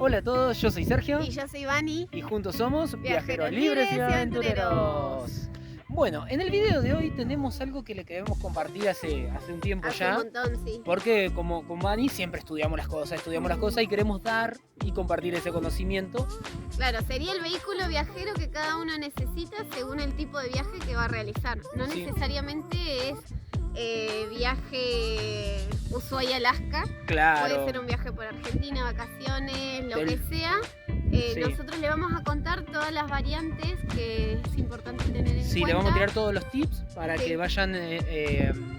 Hola a todos, yo soy Sergio. Y yo soy Vani. Y juntos somos Viajeros Libres y Aventureros. Bueno, en el video de hoy tenemos algo que le queremos compartir hace un tiempo Hace ya. un montón, sí. Porque como con Vani siempre estudiamos las cosas y queremos dar y compartir ese conocimiento. Claro, sería el vehículo viajero que cada uno necesita según el tipo de viaje que va a realizar. No necesariamente es viaje Ushuaia-Alaska. Claro. Puede ser un viaje por Argentina, vacaciones, lo que sea. Nosotros le vamos a contar todas las variantes que es importante tener en cuenta. Sí, le vamos a tirar todos los tips para que vayan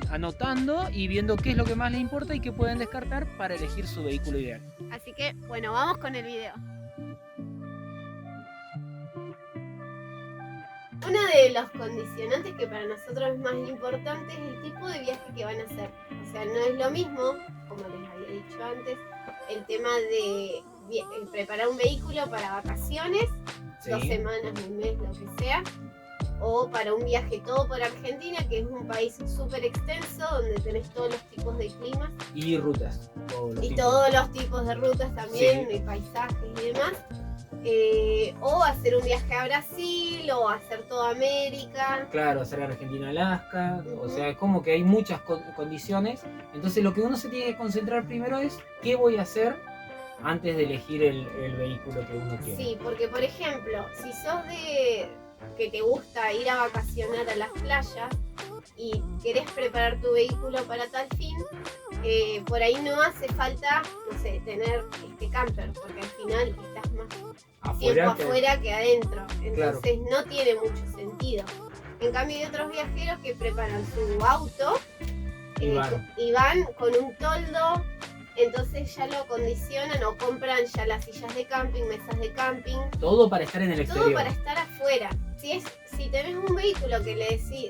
anotando y viendo qué es lo que más les importa y qué pueden descartar para elegir su vehículo ideal. Así que, bueno, vamos con el video. Uno de los condicionantes que para nosotros es más importante es el tipo de viaje que van a hacer. O sea, no es lo mismo, como les había dicho antes, el tema de preparar un vehículo para vacaciones, 2 semanas, un mes, lo que sea, o para un viaje todo por Argentina, que es un país súper extenso, donde tenés todos los tipos de climas. Y rutas. Todos los tipos de rutas también, de paisajes y demás. O hacer un viaje a Brasil, o hacer toda América. Claro, hacer Argentina-Alaska. O sea, es como que hay muchas condiciones. Entonces lo que uno se tiene que concentrar primero es qué voy a hacer antes de elegir el vehículo que uno quiere. Sí, porque por ejemplo, si sos de que te gusta ir a vacacionar a las playas y querés preparar tu vehículo para tal fin, por ahí no hace falta, no sé, tener camper, porque al final estás más tiempo afuera que adentro, entonces no tiene mucho sentido. En cambio hay otros viajeros que preparan su auto y van con un toldo, entonces ya lo acondicionan o compran ya las sillas de camping, mesas de camping. Todo para estar en el exterior. Todo para estar afuera. Si tenés un vehículo que le decís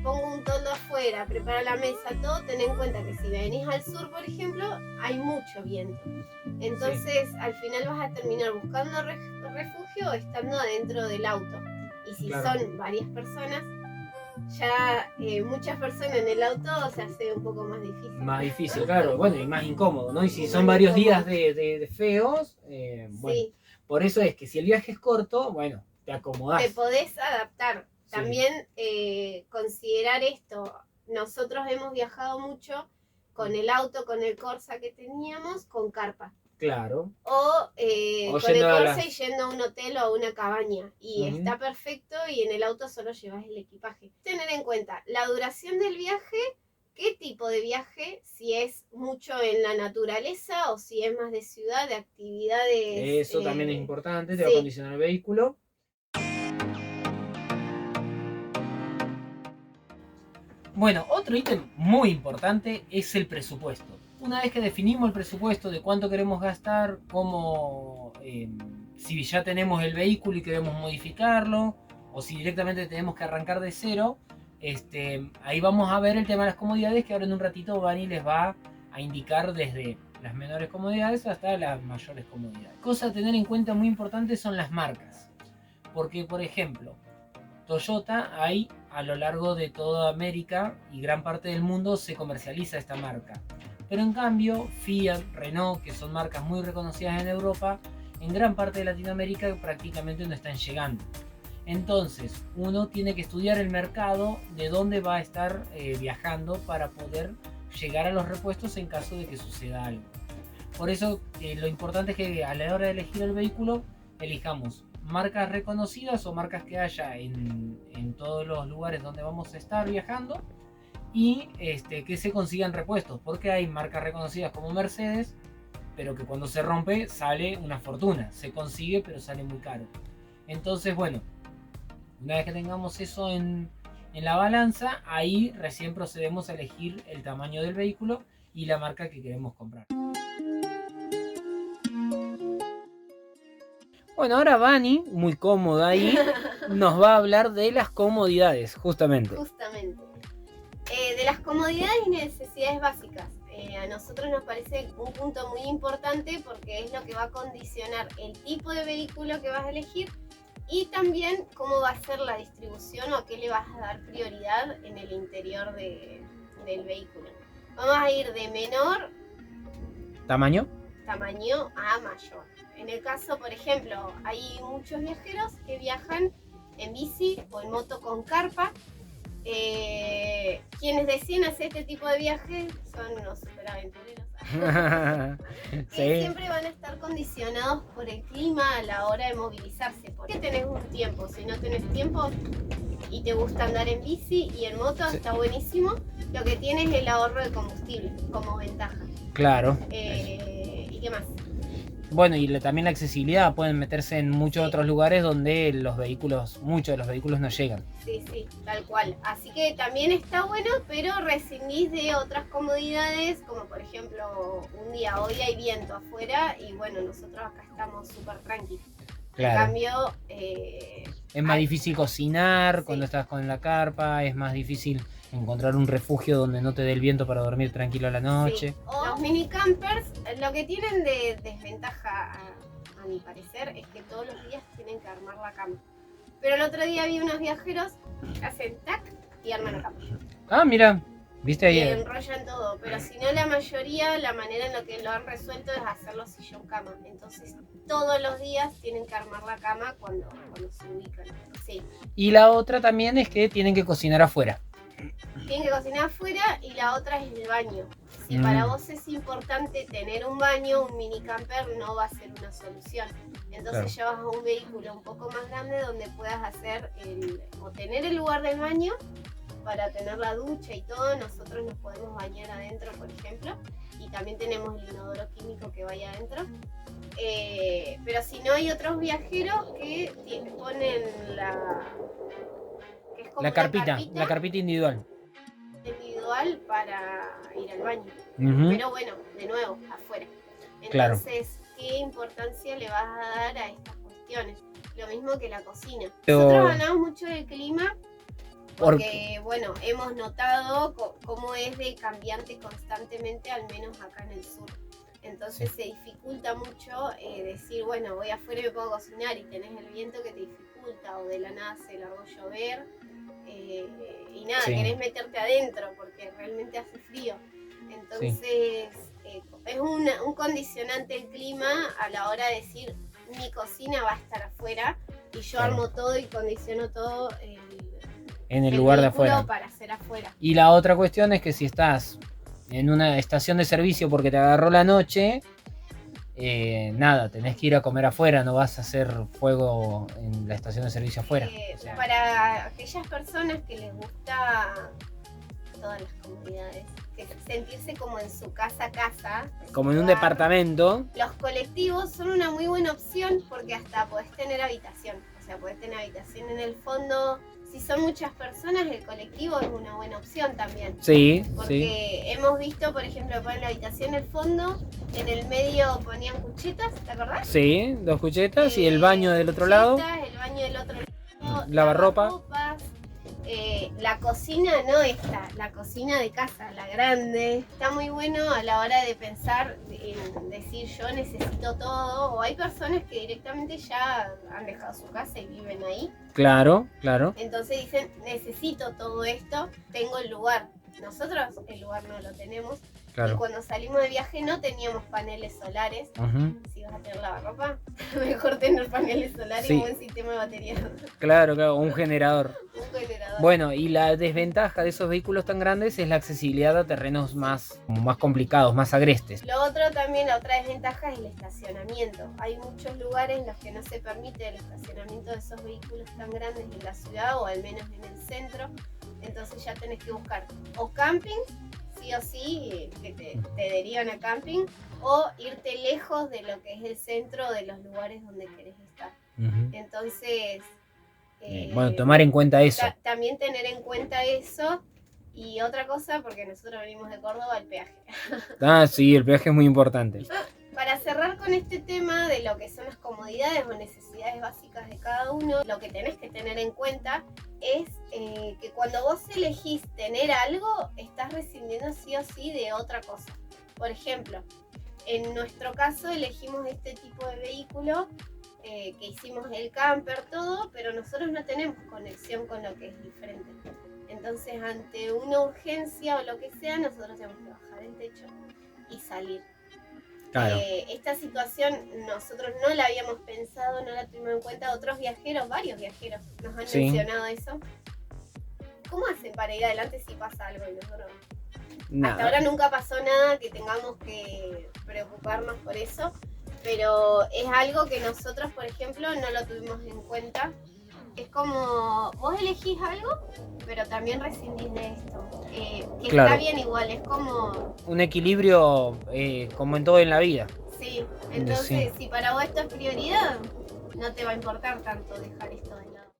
pongo un toldo afuera, prepara la mesa, todo, ten en cuenta que si venís al sur, por ejemplo, hay mucho viento. Entonces al final vas a terminar buscando refugio o estando adentro del auto. Y si son varias personas, ya muchas personas en el auto se hace un poco más difícil. Más difícil, claro, bueno, y más incómodo, ¿no? Y si son varios días de feos, bueno, por eso es que si el viaje es corto, bueno, te acomodás. Te podés adaptar. También considerar esto. Nosotros hemos viajado mucho con el auto, con el Corsa que teníamos, con carpa. Claro. O con el Corsa y yendo a un hotel o a una cabaña. Y está perfecto y en el auto solo llevas el equipaje. Tener en cuenta la duración del viaje, qué tipo de viaje, si es mucho en la naturaleza o si es más de ciudad, de actividades. Eso también es importante, te va a acondicionar el vehículo. Bueno, otro ítem muy importante es el presupuesto. Una vez que definimos el presupuesto de cuánto queremos gastar, cómo, si ya tenemos el vehículo y queremos modificarlo, o si directamente tenemos que arrancar de cero, ahí vamos a ver el tema de las comodidades, que ahora en un ratito Vani les va a indicar desde las menores comodidades hasta las mayores comodidades. Cosa a tener en cuenta muy importante son las marcas. Porque, por ejemplo, Toyota hay a lo largo de toda América y gran parte del mundo se comercializa esta marca. Pero en cambio, Fiat, Renault, que son marcas muy reconocidas en Europa, en gran parte de Latinoamérica prácticamente no están llegando. Entonces, uno tiene que estudiar el mercado de dónde va a estar viajando para poder llegar a los repuestos en caso de que suceda algo. Por eso, lo importante es que a la hora de elegir el vehículo, elijamos marcas reconocidas o marcas que haya en todos los lugares donde vamos a estar viajando y que se consigan repuestos, porque hay marcas reconocidas como Mercedes, pero que cuando se rompe sale una fortuna, se consigue pero sale muy caro. Entonces, bueno, una vez que tengamos eso en la balanza, ahí recién procedemos a elegir el tamaño del vehículo y la marca que queremos comprar. Bueno, ahora Vani, muy cómoda ahí, nos va a hablar de las comodidades, justamente. De las comodidades y necesidades básicas. A nosotros nos parece un punto muy importante porque es lo que va a condicionar el tipo de vehículo que vas a elegir y también cómo va a ser la distribución o a qué le vas a dar prioridad en el interior del vehículo. Vamos a ir de menor tamaño a mayor. En el caso, por ejemplo, hay muchos viajeros que viajan en bici o en moto con carpa. Quienes deciden hacer este tipo de viajes son unos superaventureros. Que Sí, siempre van a estar condicionados por el clima a la hora de movilizarse. Porque tenés un tiempo, si no tenés tiempo y te gusta andar en bici y en moto, sí. está buenísimo. Lo que tiene es el ahorro de combustible como ventaja. Claro. ¿Y qué más? Bueno, y también la accesibilidad, pueden meterse en muchos Sí. otros lugares donde muchos de los vehículos no llegan. Sí, tal cual. Así que también está bueno, pero rescindís de otras comodidades, como por ejemplo, un día hoy hay viento afuera y bueno, nosotros acá estamos súper tranquilos. Claro. En cambio, es más difícil cocinar cuando estás con la carpa, es más difícil encontrar un refugio donde no te dé el viento para dormir tranquilo a la noche. Sí. Los mini campers, lo que tienen de desventaja, a mi parecer, es que todos los días tienen que armar la cama. Pero el otro día vi unos viajeros que hacen tac y arman la cama. Ah, mira, viste ahí. Y enrollan todo, pero si no, la mayoría, la manera en la que lo han resuelto es hacerlo sillón cama. Entonces todos los días tienen que armar la cama cuando se ubican. Sí. Y la otra también es que tienen que cocinar afuera. Tienen que cocinar afuera y la otra es el baño. Si para vos es importante tener un baño, un mini camper no va a ser una solución. Entonces llevas un vehículo un poco más grande donde puedas hacer o tener el lugar del baño para tener la ducha y todo. Nosotros nos podemos bañar adentro, por ejemplo, y también tenemos el inodoro químico que vaya adentro. Pero si no, hay otros viajeros que ponen que es como la carpita individual para ir al baño. Pero bueno, de nuevo, afuera. Entonces, ¿qué importancia le vas a dar a estas cuestiones? Lo mismo que la cocina. Nosotros hablamos mucho del clima porque, bueno, hemos notado cómo es de cambiante constantemente, al menos acá en el sur. Entonces se dificulta mucho decir, bueno, voy afuera y me puedo cocinar, y tenés el viento que te dificulta, o de la nada se largó a llover. Y nada, querés meterte adentro porque realmente hace frío. Entonces es un condicionante el clima a la hora de decir, mi cocina va a estar afuera y yo armo todo y condiciono todo en el lugar de afuera para hacer afuera. Y la otra cuestión es que si estás en una estación de servicio porque te agarró la noche, nada, tenés que ir a comer afuera, no vas a hacer fuego en la estación de servicio afuera. Para aquellas personas que les gusta todas las comodidades, que sentirse como en su casa, como en un departamento, los colectivos son una muy buena opción porque hasta podés tener habitación, o sea, podés tener habitación en el fondo. Si son muchas personas, el colectivo es una buena opción también. Sí, porque hemos visto, por ejemplo, ponen la habitación en el fondo, en el medio ponían cuchetas, ¿te acordás? Sí, 2 cuchetas y el baño del otro lado. El baño del otro lado. Lavarropas. La cocina no esta, la cocina de casa, la grande. Está muy bueno a la hora de pensar en decir yo necesito todo. O hay personas que directamente ya han dejado su casa y viven ahí. Claro. Entonces dicen, necesito todo esto, tengo el lugar. Nosotros el lugar no lo tenemos. Y cuando salimos de viaje no teníamos paneles solares. Si vas a tener lavarropa, mejor tener paneles solares y un buen sistema de baterías. Claro, un generador. Bueno, y la desventaja de esos vehículos tan grandes es la accesibilidad a terrenos más complicados, más agrestes. Lo otro también, la otra desventaja es el estacionamiento. Hay muchos lugares en los que no se permite el estacionamiento de esos vehículos tan grandes en la ciudad, o al menos en el centro. Entonces ya tenés que buscar o camping, sí o sí, que te derivan a camping, o irte lejos de lo que es el centro de los lugares donde querés estar. Entonces, tomar en cuenta eso. También tener en cuenta eso. Y otra cosa, porque nosotros venimos de Córdoba, el peaje. Sí, el peaje es muy importante. Para cerrar con este tema de lo que son las comodidades o necesidades básicas de cada uno, lo que tenés que tener en cuenta es que cuando vos elegís tener algo, estás rescindiendo sí o sí de otra cosa. Por ejemplo, en nuestro caso elegimos este tipo de vehículo, que hicimos el camper, todo, pero nosotros no tenemos conexión con lo que es diferente. Entonces, ante una urgencia o lo que sea, nosotros tenemos que bajar el techo y salir. Claro. Esta situación nosotros no la habíamos pensado, no la tuvimos en cuenta. Otros viajeros, varios viajeros, nos han mencionado eso. ¿Cómo hacen para ir adelante si pasa algo? Y nosotros... Hasta ahora nunca pasó nada que tengamos que preocuparnos por eso, pero es algo que nosotros, por ejemplo, no lo tuvimos en cuenta. Es como, vos elegís algo, pero también rescindís de esto. Que Claro. Está bien igual, es como... Un equilibrio como en todo en la vida. Sí, entonces si para vos esto es prioridad, no te va a importar tanto dejar esto de lado.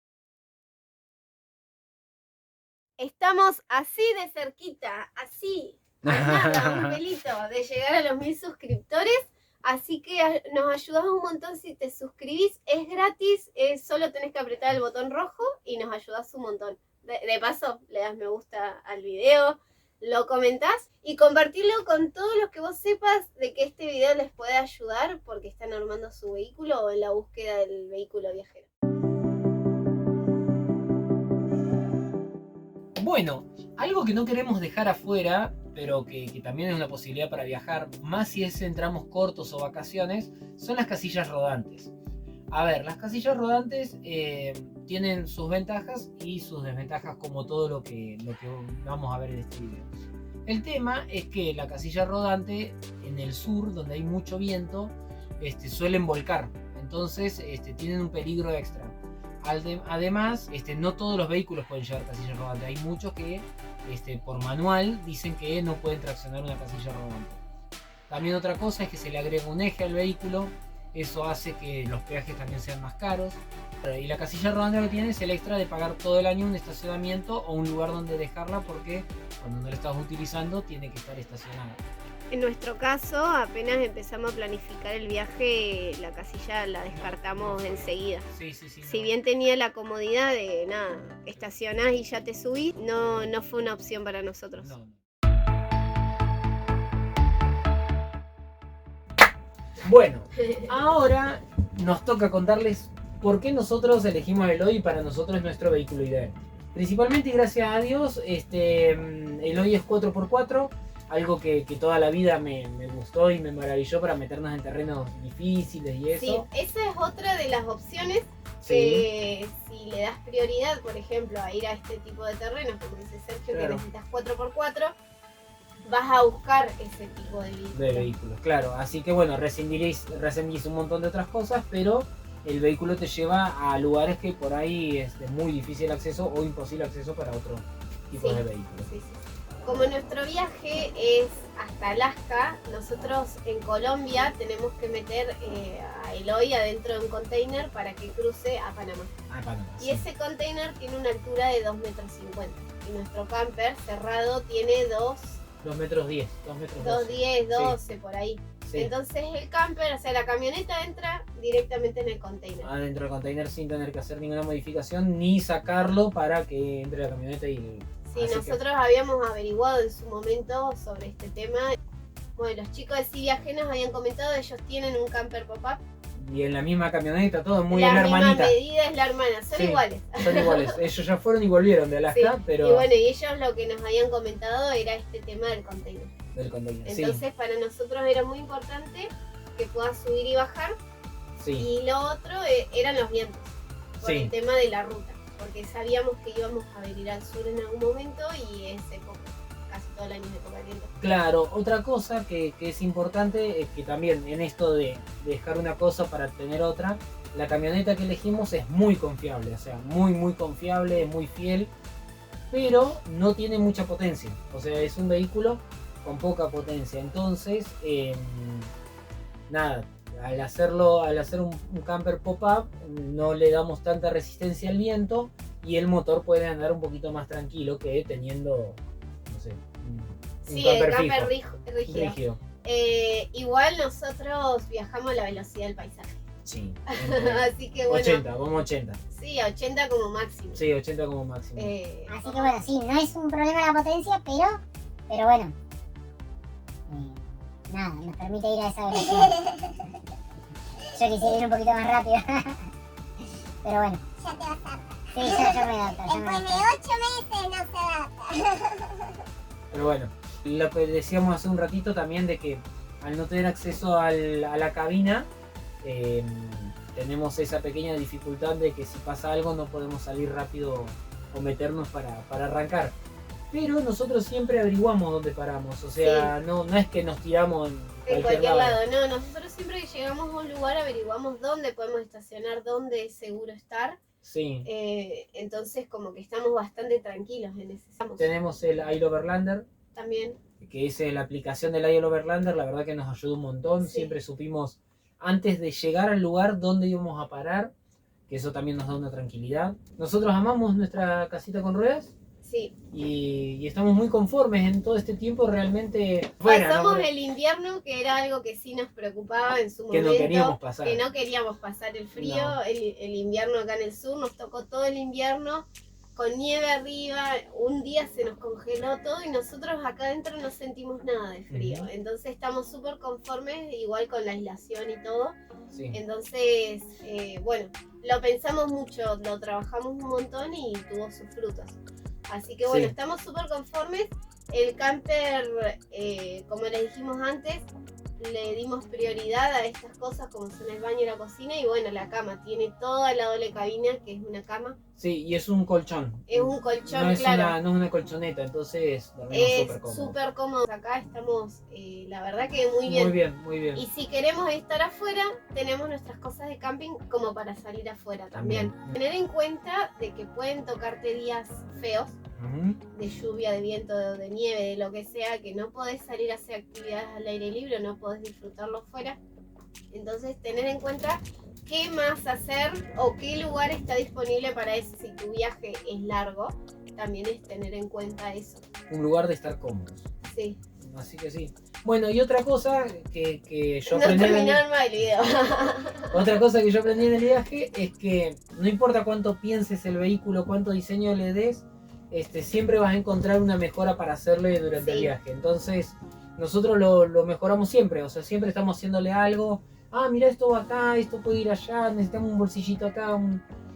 Estamos así de cerquita, así, a nada, un pelito, de llegar a los 1000 suscriptores. Así que nos ayudas un montón si te suscribís. Es gratis, solo tenés que apretar el botón rojo y nos ayudas un montón. De paso, le das me gusta al video, lo comentás y compartirlo con todos los que vos sepas de que este video les puede ayudar porque están armando su vehículo o en la búsqueda del vehículo viajero. Bueno, algo que no queremos dejar afuera, pero que también es una posibilidad para viajar, más si es en tramos cortos o vacaciones, son las casillas rodantes. A ver, las casillas rodantes tienen sus ventajas y sus desventajas, como todo lo que vamos a ver en este video. El tema es que la casilla rodante en el sur, donde hay mucho viento, suelen volcar, entonces tienen un peligro extra. Además, no todos los vehículos pueden llevar casillas rodantes. Hay muchos que por manual dicen que no pueden traccionar una casilla rodante. También otra cosa es que se le agrega un eje al vehículo. Eso hace que los peajes también sean más caros. Y la casilla rodante lo que tiene es el extra de pagar todo el año un estacionamiento o un lugar donde dejarla, porque cuando no la estás utilizando tiene que estar estacionada. En nuestro caso, apenas empezamos a planificar el viaje, la casilla la descartamos enseguida. Sí, Si bien tenía la comodidad de nada, estacionás y ya te subís, no fue una opción para nosotros. No. Bueno, ahora nos toca contarles por qué nosotros elegimos el Eloy y para nosotros es nuestro vehículo ideal. Principalmente y gracias a Dios, el Eloy es 4x4. Algo que toda la vida me gustó y me maravilló para meternos en terrenos difíciles y eso. Sí, esa es otra de las opciones que si le das prioridad, por ejemplo, a ir a este tipo de terrenos, como dice Sergio, claro, que necesitas 4x4, vas a buscar ese tipo de vehículos. Claro. Así que bueno, rescindís un montón de otras cosas, pero el vehículo te lleva a lugares que por ahí es de muy difícil acceso o imposible acceso para otro tipo de vehículos. Sí. Como nuestro viaje es hasta Alaska, nosotros en Colombia tenemos que meter a Eloy adentro de un container para que cruce a Panamá. Y ese container tiene una altura de 2,50 metros. Y nuestro camper cerrado tiene 2 metros 10. 2,10, 12, por ahí. Sí. Entonces el camper, o sea, la camioneta entra directamente en el container. Adentro del container sin tener que hacer ninguna modificación ni sacarlo para que entre la camioneta y... Sí, nosotros habíamos averiguado en su momento sobre este tema. Bueno, los chicos de Civi Ajenos habían comentado, ellos tienen un camper pop-up. Y en la misma camioneta, todo muy la en la hermanita. La misma medida es la hermana, son iguales. Son iguales, ellos ya fueron y volvieron de Alaska, pero... Y bueno, y ellos lo que nos habían comentado era este tema del container. Entonces para nosotros era muy importante que puedas subir y bajar. Sí. Y lo otro eran los vientos, por el tema de la ruta. Porque sabíamos que íbamos a venir al sur en algún momento y es época, casi todo el año es época de viento. Claro, otra cosa que es importante es que también en esto de dejar una cosa para tener otra, la camioneta que elegimos es muy confiable, o sea, muy confiable, muy fiel, pero no tiene mucha potencia, o sea, es un vehículo con poca potencia, entonces, nada. Al hacer un camper pop-up no le damos tanta resistencia al viento y el motor puede andar un poquito más tranquilo que teniendo, no sé, un camper rígido. Igual nosotros viajamos a la velocidad del paisaje. Sí. Así que bueno. 80, vamos 80. Sí, 80 como máximo. Sí, 80 como máximo. Así que bueno, sí, no es un problema la potencia, pero bueno. Nada, nos permite ir a esa velocidad. Yo quisiera ir un poquito más rápido. Pero bueno. Ya te vas a adaptar. Sí, yo me adapto. Después de 8 meses no se adapta. Pero bueno, lo que decíamos hace un ratito también de que al no tener acceso a la cabina, tenemos esa pequeña dificultad de que si pasa algo no podemos salir rápido o meternos para arrancar. Pero nosotros siempre averiguamos dónde paramos, o sea, no es que nos tiramos en cualquier lado. No, nosotros siempre que llegamos a un lugar averiguamos dónde podemos estacionar, dónde es seguro estar. Sí. Entonces como que estamos bastante tranquilos en ese sentido. Tenemos el iOverlander también, que es la aplicación del iOverlander, la verdad que nos ayuda un montón. Sí. Siempre supimos antes de llegar al lugar dónde íbamos a parar, que eso también nos da una tranquilidad. Nosotros amamos nuestra casita con ruedas. Sí. Y estamos muy conformes en todo este tiempo realmente. Pasamos el invierno, que era algo que sí nos preocupaba en su momento. Que no queríamos pasar. Que no queríamos pasar el frío, No. el invierno acá en el sur, nos tocó todo el invierno con nieve arriba, un día se nos congeló todo y nosotros acá adentro no sentimos nada de frío. Ujú. Entonces estamos súper conformes, igual con la aislación y todo. Sí. Entonces, bueno, lo pensamos mucho, lo trabajamos un montón y tuvo sus frutos. Así que bueno, Sí. estamos súper conformes. El camper, como les dijimos antes, le dimos prioridad a estas cosas como son el baño y la cocina. Y bueno, la cama, tiene toda la doble cabina, que es una cama. Sí, y es un colchón. Es un colchón, No es, claro. no es una colchoneta, entonces dormimos Es súper cómodos. súper cómodo. Acá estamos, la verdad que muy bien. Muy bien, muy bien. Y si queremos estar afuera, tenemos nuestras cosas de camping como para salir afuera también. Tener en cuenta de que pueden tocarte días feos, Ujú. de lluvia, de viento, de nieve, de lo que sea, que no podés salir a hacer actividades al aire libre, no podés disfrutarlo fuera. Entonces tener en cuenta qué más hacer o qué lugar está disponible para eso. Si tu viaje es largo, también es tener en cuenta eso. Un lugar de estar cómodos. Sí. Así que sí. Bueno, y otra cosa que yo No aprendí terminaron mal el video. otra cosa que yo aprendí en el viaje es que no importa cuánto pienses el vehículo, cuánto diseño le des, siempre vas a encontrar una mejora para hacerle durante el Sí. viaje. Entonces, nosotros lo mejoramos siempre, o sea, siempre estamos haciéndole algo. Ah, mira, esto va acá, esto puede ir allá, necesitamos un bolsillito acá.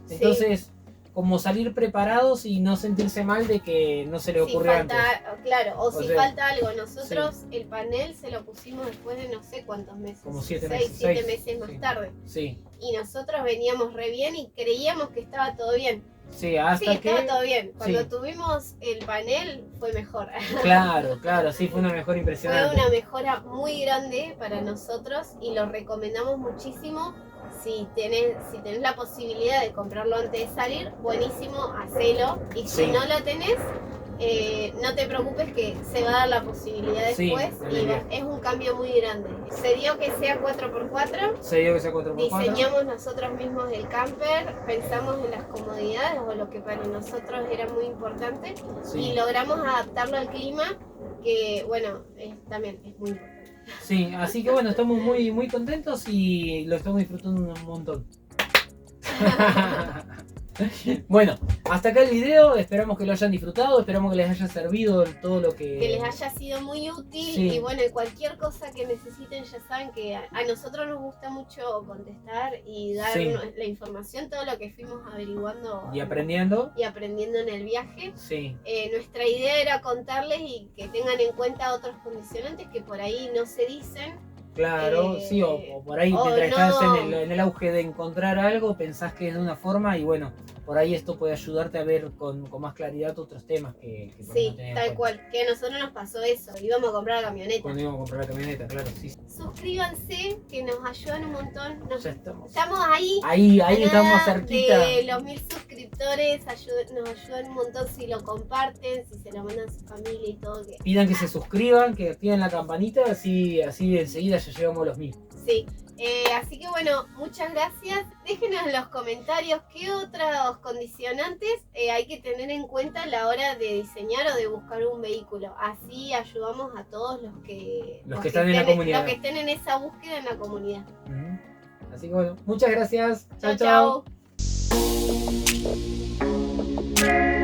Sí. Entonces, como salir preparados y no sentirse mal de que no se le Si ocurrió falta, antes. claro, o si sea, falta algo. Nosotros el panel se lo pusimos después de no sé cuántos meses. Como 7 6, meses. 7 6, meses más sí. tarde. Sí, Y nosotros veníamos re bien y creíamos que estaba todo bien. sí, hasta Sí, que... estaba todo bien. Cuando sí. tuvimos el panel fue mejor. Claro, sí, fue una mejor Fue impresionante. una mejora muy grande para nosotros y lo recomendamos muchísimo. Si tenés la posibilidad de comprarlo antes de salir, buenísimo, hacelo. Y si Sí. no lo tenés, no te preocupes que se va a dar la posibilidad Sí, después. dale Y bien. es un cambio muy grande. Se dio que sea 4x4. Se dio que sea 4x4. Diseñamos nosotros mismos el camper, pensamos en las comodidades o lo que para nosotros era muy importante Sí. y logramos adaptarlo al clima, que bueno, también es muy importante. Sí, así que bueno, estamos muy, muy contentos y lo estamos disfrutando un montón. Bueno, hasta acá el video, esperamos que lo hayan disfrutado, esperamos que les haya servido todo lo Que les haya sido muy útil. Sí. Y bueno, cualquier cosa que necesiten ya saben que a nosotros nos gusta mucho contestar y dar Sí. la información, todo lo que fuimos averiguando y aprendiendo. y aprendiendo en el viaje. Sí, Nuestra idea era contarles y que tengan en cuenta otros condicionantes que por ahí no se dicen. claro, sí, o por ahí o mientras no. estás en el auge de encontrar algo, pensás que es de una forma y bueno, por ahí esto puede ayudarte a ver con más claridad otros temas que por ahí Sí, no tenías en tal cuenta. cual. Que a nosotros nos pasó eso. Íbamos a comprar la camioneta. Cuando íbamos a comprar la camioneta, claro, sí. Suscríbanse, que nos ayudan un montón. Ya estamos. Estamos ahí. Ahí a estamos nada cerquita. de los 1000 suscriptores. Nos ayudan un montón si lo comparten, si se lo mandan a su familia y todo. Que... Pidan que se suscriban, que activen la campanita, así enseguida ya llegamos a los 1000. Sí. Así que bueno, muchas gracias. Déjenos en los comentarios qué otros condicionantes hay que tener en cuenta a la hora de diseñar o de buscar un vehículo. Así ayudamos a todos los que están en la comunidad. Los que estén en esa búsqueda en la comunidad. Así que bueno, muchas gracias. Chao, Chao, chao. chao.